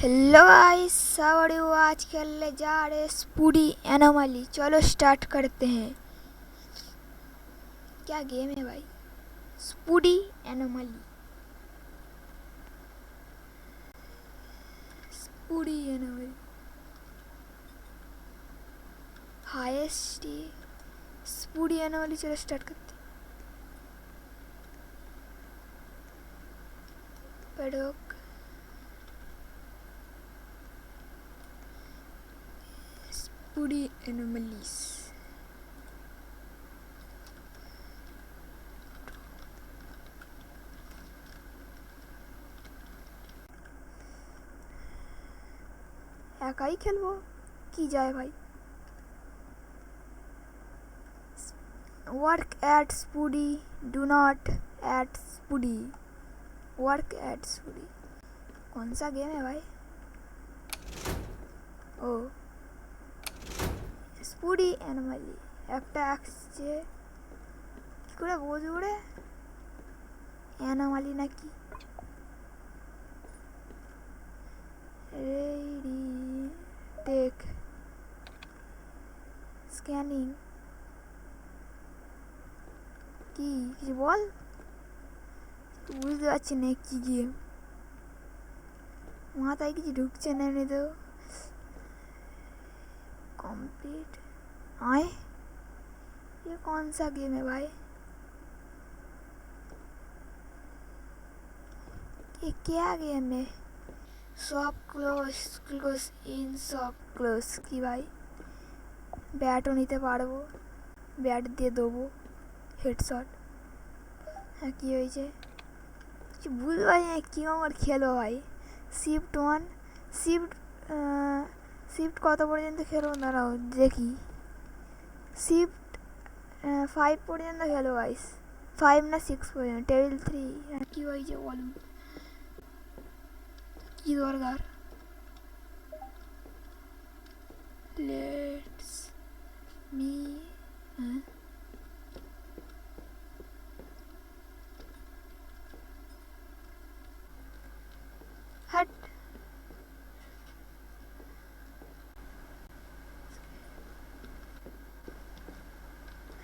Hello guys, how are you. आज खेलने जा रहे स्पूडी एनोमली। चलो स्टार्ट करते हैं। क्या गेम है भाई, स्पूडी एनोमली। स्पूडी एनोमली हाईएस्ट स्पूडी एनोमली। चलो स्टार्ट करते हैं। पेडोक स्पूडी एनोमलीज। একাই খেলবো কি যায় ভাই। वर्क एट स्पूडी, डू नॉट एट स्पूडी। वर्क एट स्पूडी कौन सा गेम है भाई। ও স্পুডি অ্যানোমালি একটা আসছে, কি করে বুঝবো রে অ্যানোমালি নাকি। Ready tech scanning. কি কিছু বল, বুঝতে পারছি না কি গেম, মাথায় কিছু ঢুকছে না এমনি তো। कंप्लीट आए, ये कौन सा गेम है भाई। ये क्या गेम है। Shop close close in shop close की भाई। ব্যাটও নিতে পারবো, ব্যাট দিয়ে দেবো হেডশট। হ্যাঁ কী হয়েছে কিছু বুঝতে পারি না, কী আমার খেলো ভাই। শিফট ওয়ান, শিফট শিফট কত পর্যন্ত খেলো দাঁড়াও দেখি। শিফট 5 পর্যন্ত খেলো গাইস, 5 না 6 পর্যন্ত। টেবিল 3 কী হয়েছে বলুন, কী দরকার। লেটস মি हट।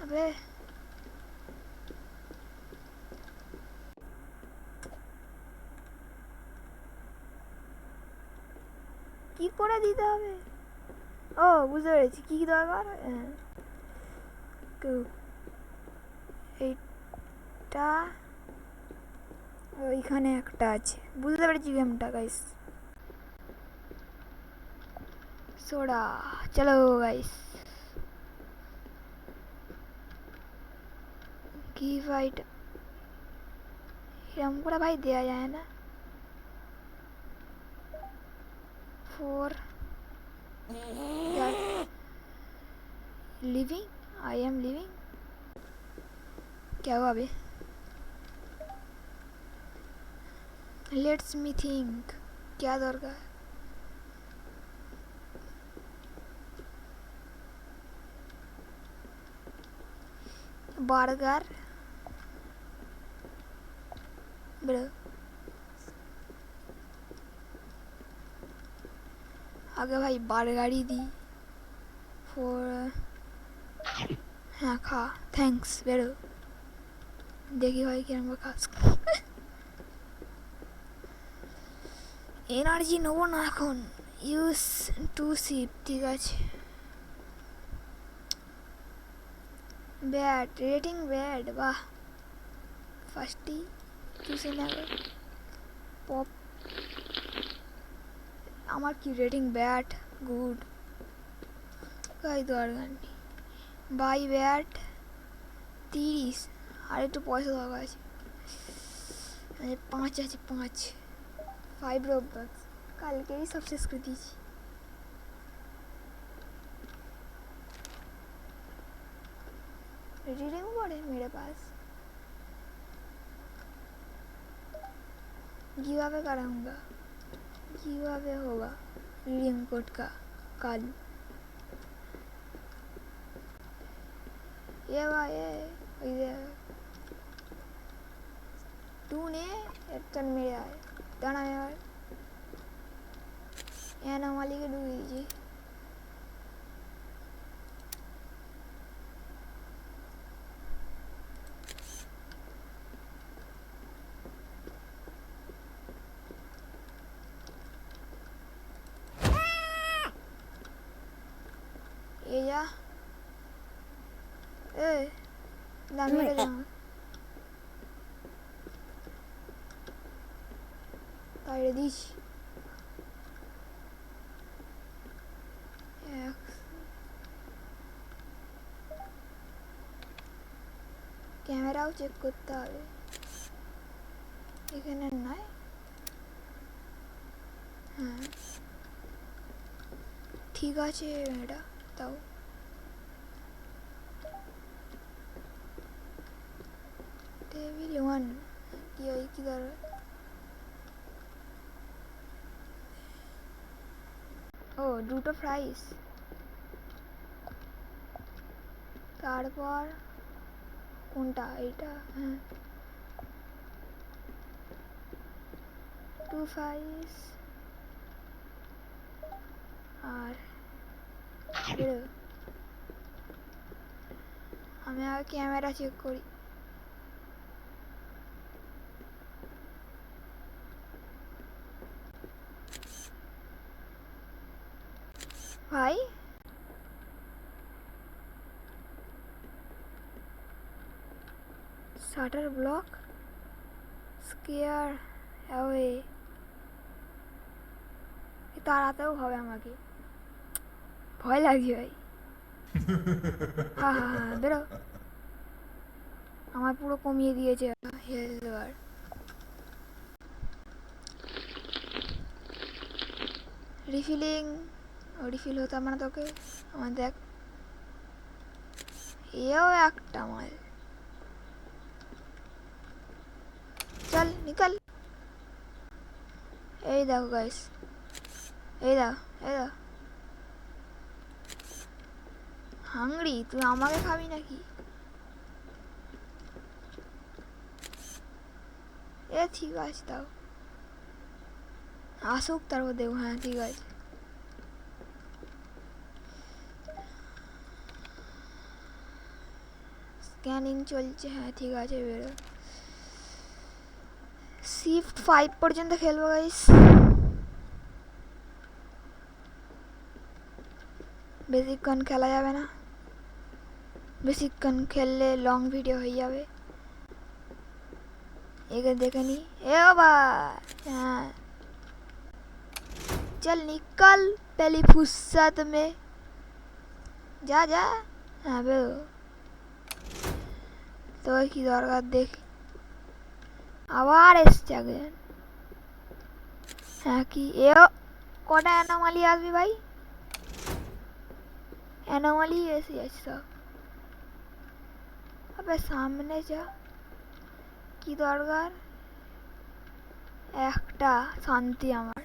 अबे কি করে দিতে হবে। ও বুঝতে পেরেছি কী কী দরকার। এইটা ওইখানে একটা আছে, বুঝতে পেরেছি গেমটা গাইস। সোডা চলো গাইস। কি ফাইট এরম করে ভাই দেওয়া যায় না। 4 लिविंग, आई एम लिविंग। क्या हुआ बे। लेट्स मी थिंक, क्या दरकार। বার্গার বেরো। আগে ভাই বার্গারই দিই। 4 হ্যাঁ খা, থ্যাঙ্কস। বেরো দেখি ভাই কিরম খাস। এনার্জি নেবো না এখন, ইউজ টু সিপ। ঠিক আছে ব্যাট রেটিং ব্যাট, বাহ ফার্স্টই কিছু না। পপ আমার কি রেটিং ব্যাট গুড, কাই দরকার নেই। বাই ব্যাট 30, আর একটু পয়সা দরকার আছে। 5 আছে, 5 রোবক্স কালকেই সব শেষ করে দিয়েছি। रीडिंग बोर्ड है मेरे पास, गिव कराऊंगा। गिव होगा रीडिंग कोड का कल। ये भाई इधर तूने चल मेरे आए दाना यार। অ্যানোমালিকে ঢুকিয়ে দিয়েছি। এই যা এ দামি তাড়িয়ে দিয়েছি। ক্যামেরাও চেক করতে হবে, এখানে নয়। হ্যাঁ ঠিক আছে এটা তাও। টেবিল 1 কি ওই কি দরকার? ও দুটো ফ্রাইস, তারপর কোনটা এইটা? হ্যাঁ 2 ফ্রাইস আর বেরো। আমি আগে ক্যামেরা চেক করি। ভাই শাটার ব্লক স্কেয়ার অ্যাওয়ে, তাড়াতেও হবে আমাকে, ভয় লাগছে ভাই। হ্যাঁ হ্যাঁ হ্যাঁ বেরো। আমার পুরো কমিয়ে দিয়েছে হেলথ বার। রিফিলিং রিফিল হতাম না তোকে। আমার দেখ এও একটা মাল। চল নিকাল। এই দেখো গাইস, এই দেখো এই দেখো। হাংরি তুই আমাকে খাবি নাকি? এ ঠিক আছে তাও আসুক, তারপর দেবো। হ্যাঁ ঠিক আছে। স্ক্যানিং চলছে। হ্যাঁ ঠিক আছে বেরো। শিফট 5 পর্যন্ত খেলবো গাইস, বেশিক্ষণ খেলা যাবে না, বেশিক্ষণ খেললে লং ভিডিও হয়ে যাবে। একে দেখে নি এ বাবা। হ্যাঁ चल निकल पहली फुर्सत में, जा जा। हाँ बेरो तो की दरकार देख আবার এসছে আগে। হ্যাঁ কি এ কটা অ্যানোমালি আসবি ভাই? অ্যানোমালি এসে যাচ্ছে সব। আবে সামনে যা, কি দরকার? একটা শান্তি আমার।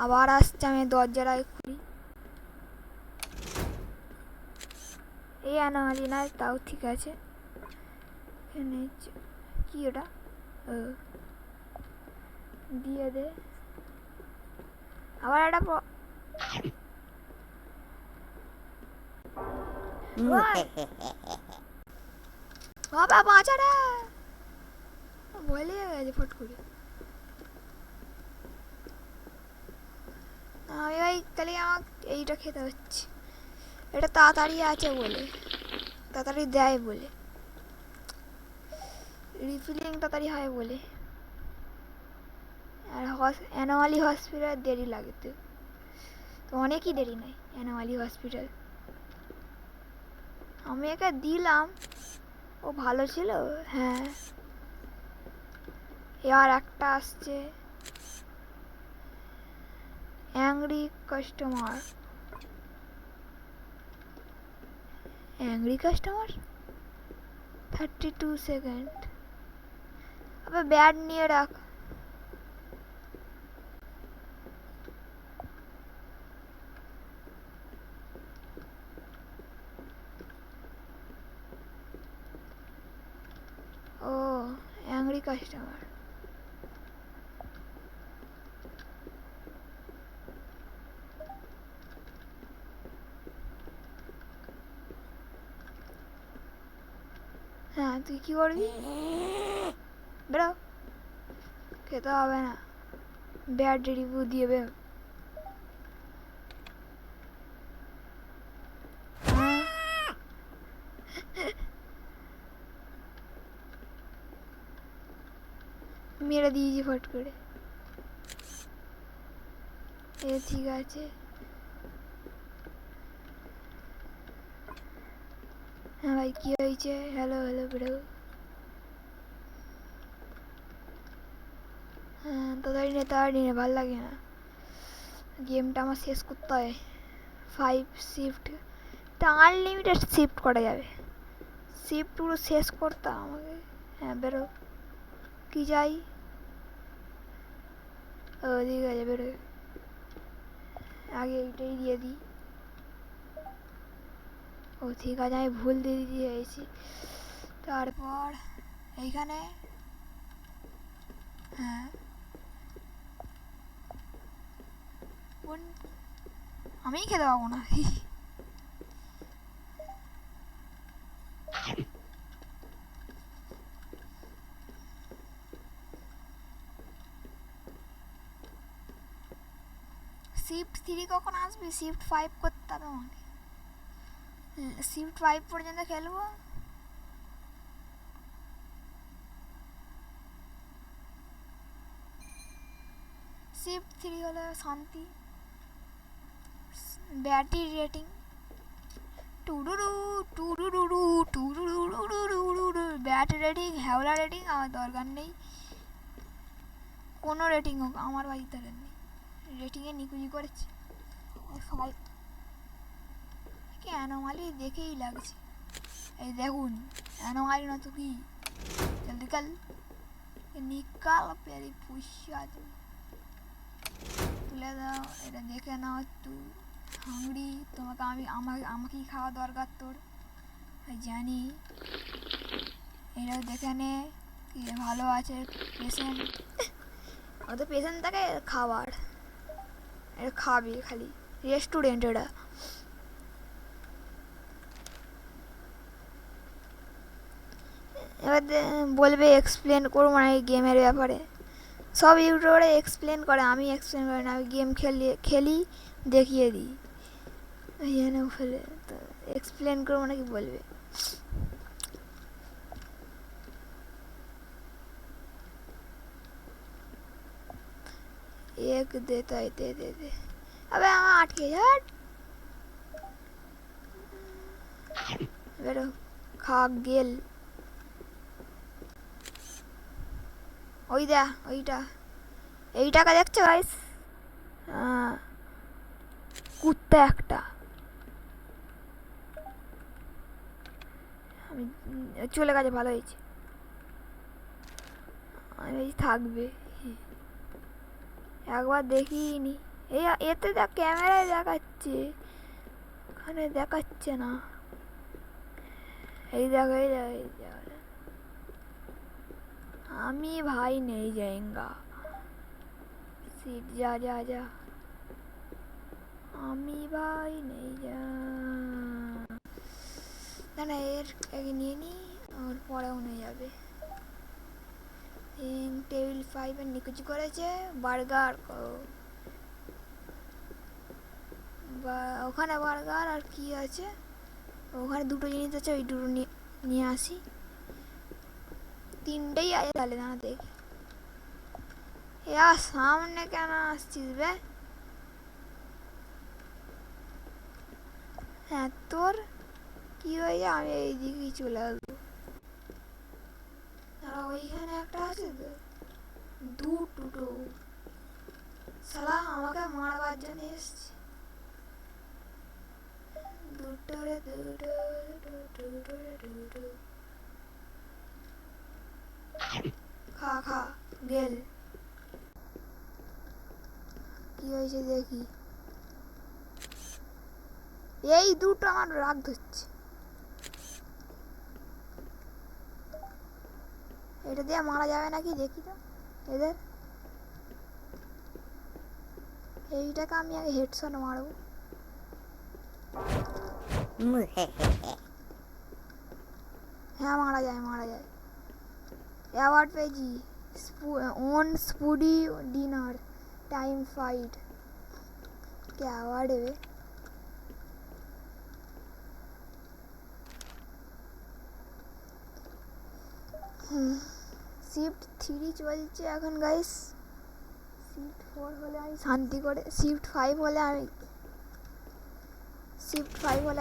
আবার আসছে, আমি দরজাটাই খুলি। এই অ্যানোমালি না তাও ঠিক আছে। এখানে কি ওটা? দিয়ে দে আবার একটা বাবা বাঁচাটা ভয় লেগে গেছে ফট করে। আমি ভাই তাহলে আমাকে এইটা খেতে হচ্ছে, এটা তাড়াতাড়ি আছে বলে, তাড়াতাড়ি দেয় বলে, রিফিলিং তাড়াতাড়ি হয় বলে। আর অ্যানোমালি হসপিটাল দেরি লাগে তো অনেকই দেরি নাই অ্যানোমালি হসপিটাল। আমি একে দিলাম, ও ভালো ছিল। হ্যাঁ এবার একটা আসছে angry customer. Angry customer 32 second. আবার ব্যাট নিয়ে রাখ। ও অ্যাংরি কাস্টমার। হ্যাঁ তুই কি করবি? বেরো, খেতে হবে না, ব্যাড রিভিউ দিয়ে বেরো। মেরে দিয়েছি ফট করে। এ ঠিক আছে, হ্যাঁ ভাই কি হয়েছে? Hello hello bro. হ্যাঁ তাড়াতাড়ি নে, ভালো লাগে না, গেমটা আমার শেষ করতে হয়। 5 শিফট, তা আনলিমিটেড শিফট করা যাবে, শিফট পুরো শেষ করতে আমাকে। হ্যাঁ বেরো, কি চাই? ও ঠিক আছে বেরো, আগে এইটাই দিয়ে দিই। ও ঠিক আছে, আমি ভুল দিয়ে দিয়েছি। তারপর এইখানে, হ্যাঁ আমি খেতে পাবো না। শিফট 3 কখন আসবে? শিফট 5 করতে হবে আমাকে, শিফট 5 পর্যন্ত খেলবো। শিফট 3 হলে শান্তি। ব্যাটারি রেটিং টুডুরু টুডুরু টুডুরু, ব্যাটারি রেটিং হ্যাওলা রেটিং আমার দরকার নেই, কোনো রেটিং হোক আমার বাড়িতে নেই। রেটিংয়ে নিকুজি করেছে সবাই, কি অ্যানোমালি দেখেই লাগছে। এই দেখুন অ্যানোমালি না তো কি, জলদি কাল নিকাল পেরি পুষা তুলে দাও। এটা দেখে নাও একটু, হাংরি তোমাকে আমাকেই খাওয়া দরকার তোর, জানি। এটাও দেখে নে কি ভালো আছে পেশেন্ট, অত পেশেন্ট থাকে খাবার, এটা খাবি খালি, রেস্টুরেন্ট এটা। এবার বলবে এক্সপ্লেন করবো মানে এই গেমের ব্যাপারে, সব ইউটিউবারে এক্সপ্লেন করে, আমি এক্সপ্লেন করি না, আমি গেম খেলি দেখিয়ে দিই, ওই জন্য ফেলে তো এক্সপ্লেন করবো নাকি বলবে। एक देता है, दे दे दे, अबे আমার আটকে যাট বেরো, খা গেল। ওই দা ওইটা, এই টাকা দেখছো গাইস, কুত্তা একটা, আমি চলে গেছে, ভালো হয়েছে, আমি থাকবে, একবার দেখিনি। এই এতে দেখ ক্যামেরায় দেখাচ্ছে, ওখানে দেখাচ্ছে না। এই দেখ এই দেখ এই দেখ, আমি ভাই নেই যাएगा सीट, जा जा जा, আমি ভাই নেই যা না না, এর আগে নিয়ে নি, ওর পরেও নিয়ে যাবে। টেবিল 5 এর নিকুচি করেছে, বার্গার ওখানে বার্গার আর কি আছে, ওখানে দুটো জিনিস আছে, ওই দুটো নিয়ে আসি, তিনটেই আছে তাহলে, না দেখি। সামনে কেন আসছিস বে? হ্যাঁ তোর কি হয়েছে, আমি এইদিকেই চলে আসবো। ওইখানে একটা আছে তো, দুটো শালা আমাকে মারবার জন্য এসছে, দুটো রে দুটো দুটো দুটো, খা খা গেল। কি হয়েছে দেখি, এই দুটো আমার রাগ ধরছে, এটা দিয়ে মারা যাবে নাকি দেখি তো এদের, এইটাকে আমি আগে হেডশট মারবো। হ্যাঁ মারা যায় মারা যায়। অ্যাওয়ার্ড পেয়েছি, ওন স্পুডি ডিনার টাইম ফাইট, কে অ্যাওয়ার্ড দেবে? শিফট 3 চলছে এখন গাইস। শিফট 4 হলে আমি শান্তি করে, শিফট 5 হলে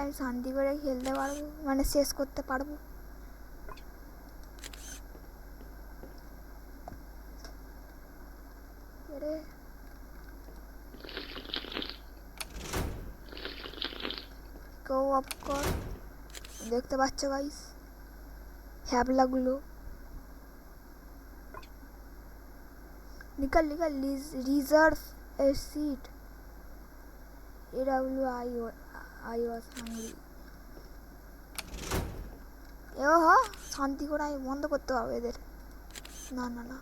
আমি শান্তি করে খেলতে পারবো, মানে শেষ করতে পারবো। কেউ অফ কর, দেখতে পাচ্ছ গাইস হ্যাবলাগুলো। निकल निकल, reserve A seat, AWI was hungry। শান্তি করে আমি বন্ধ করতে হবে এদের। না না না,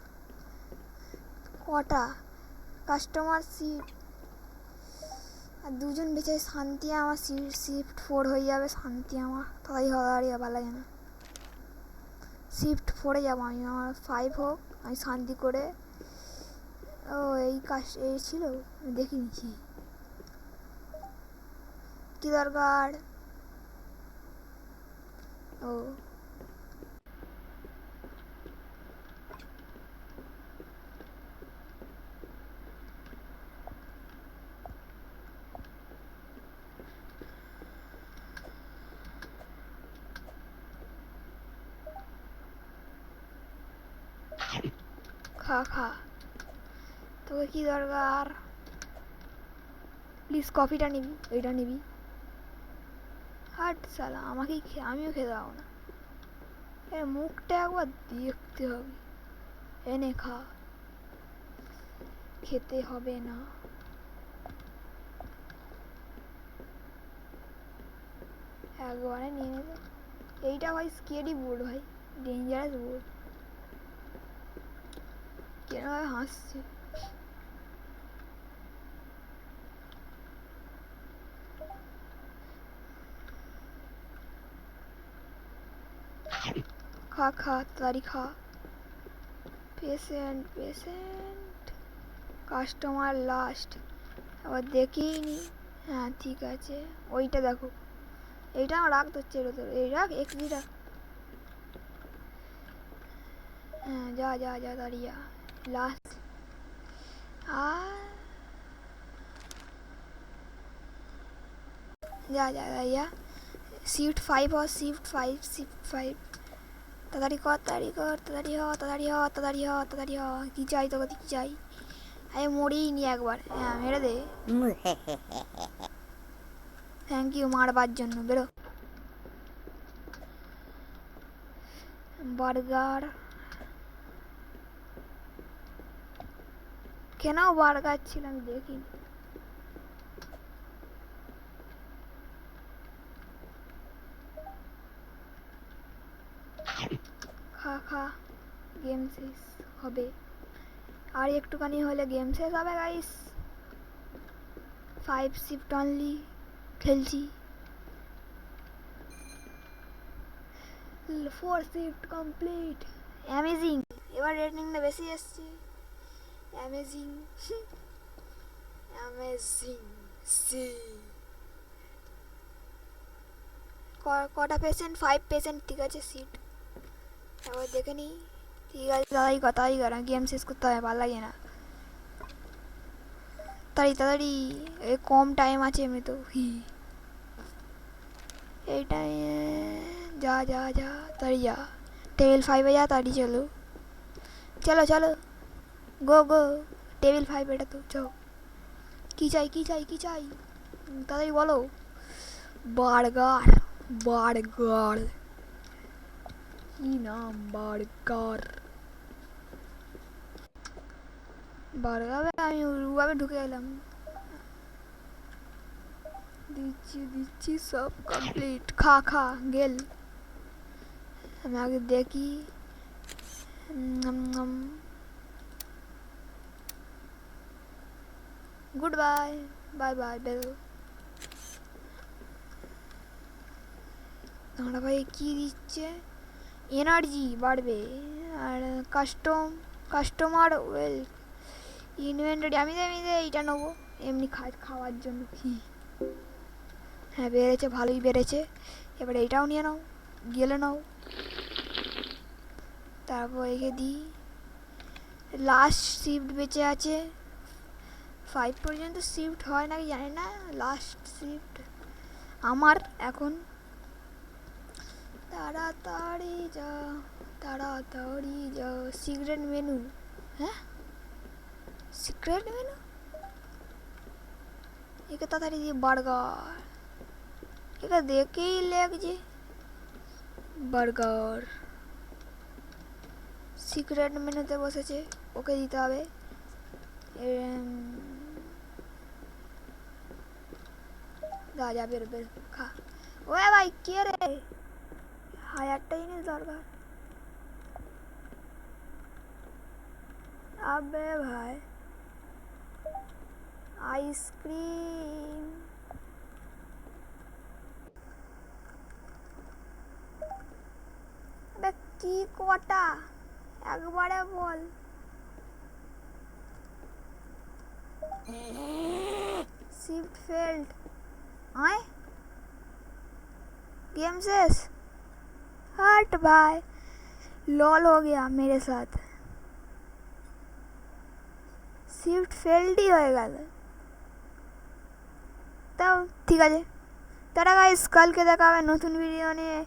কটা কাস্টমার সিট, আর দুজন বেঁচে, শান্তি আমার শিফট 4 হয়ে যাবে, শান্তি আমার তাই তাড়াতাড়ি ভালো লাগে না। শিফট 4-এ যাবো আমি, আমার 5 হোক, আমি শান্তি করে। ও এই ছিল, দেখে নিচ্ছি কি দরকার। ও খা খা, তোকে কি দরকার? প্লিজ কফিটা নিবি, এইটা নিবি। হাট শালা, আমাকেই আমিও খেতে পাবো না। মুখটা একবার দেখতে হবে। এনে খা, খেতে হবে না। একবারে নিয়ে নেবে। এইটা ভাই স্কেরি বোর্ড, ভাই ডেঞ্জারাস বোর্ড। কেন ভাই হাসছে? খা খা তাড়াতাড়ি খা। পেশেন্ট কাস্টমার লাস্ট, আবার দেখিনি। হ্যাঁ ঠিক আছে, ওইটা দেখো, এইটা আমার রাগ ধরছে, এই রাখ এক্সি রাখ। হ্যাঁ যা যা যা দাঁড়িয়ে লাস্ট। যা যা দাঁড়িয়া। শিফট 5 হ, শিফট 5 তাড়াতাড়ি কর, তাড়াতাড়ি কর, তাড়াতাড়ি হ। কি চাই তোকে, কি চাই? আরে মরেই নি একবার, হ্যাঁ মেরে দে। থ্যাংক ইউ মারবার জন্য, বেরো। বার্গার, কেন বার্গার ছিল আমি দেখিনি। খা খা, গেম শেষ হবে, আর একটুখানি হলে গেম শেষ হবে গাইস। 5 শিফট অনলি খেলছি, 4 শিফট কমপ্লিট। অ্যামেজিং, এবার রেটিংটা বেশি এসছে। Amazing amazing see. কটা পেশেন্ট? 5 পেশেন্ট, ঠিক আছে সিট এবার দেখে নিই। ঠিক আছে দাদাই কথাই করা, গেম শেষ করতে হবে, ভালো লাগে না। তাড়াতাড়ি কম টাইম আছে এমনি তো। এই টাইমে যা যা যা তাড়ি যা, টেবিল 5-এ যা, তাড়ি চলো চলো চলো, গো গো। টেবিল 5 এটা তো যাও। কি চাই কি চাই কি চাই, তাড়াতাড়ি বলো। বার্গার বার্গার, কি নাম বার্গার। বার্গারে আমি রুবাবে ঢুকে গেলাম। দিচ্ছি দিচ্ছি, সব কমপ্লিট। খা খা গেল, আমি আগে দেখি। গুড বাই, বাই বাই, বেরো। দাঁড়া ভাই কি দিচ্ছে? এনার্জি বাড়বে। আর কাস্টমার ওয়েল ইনভেন্টরি আমি এইটা নেবো এমনি খাওয়ার জন্য। হ্যাঁ বেড়েছে, ভালোই বেড়েছে। এবার এইটাও নিয়ে নাও, গেলে নাও। তারপর একে দিই। লাস্ট শিফট বেঁচে আছে, 5 পর্যন্ত শিফট হয় নাকি জানি না। লাস্ট শিফট আমার এখন। তাড়াতাড়ি যা, তাড়াতাড়ি যা। সিক্রেট মেনু, হ্যাঁ সিক্রেট মেনু। একে তাড়াতাড়ি দিয়ে বার্গার, একে দেখেই লাগছে বার্গার। সিক্রেট মেনুতে বসেছে, ওকে দিতে হবে। যা যা বের বের খা। ওয়ে ভাই কে রে, হাজারটা জিনিস দরকার। আবে ভাই আইসক্রিম। আবে কি কটা একবারে বল। Shift failed. आए गेम शेष। हट भाई, लॉल हो गया मेरे साथ। शिफ्ट फेल्ड ही होएगा तब ठीक है। তারা গাইস কালকে দেখা হবে নতুন ভিডিও নিয়ে।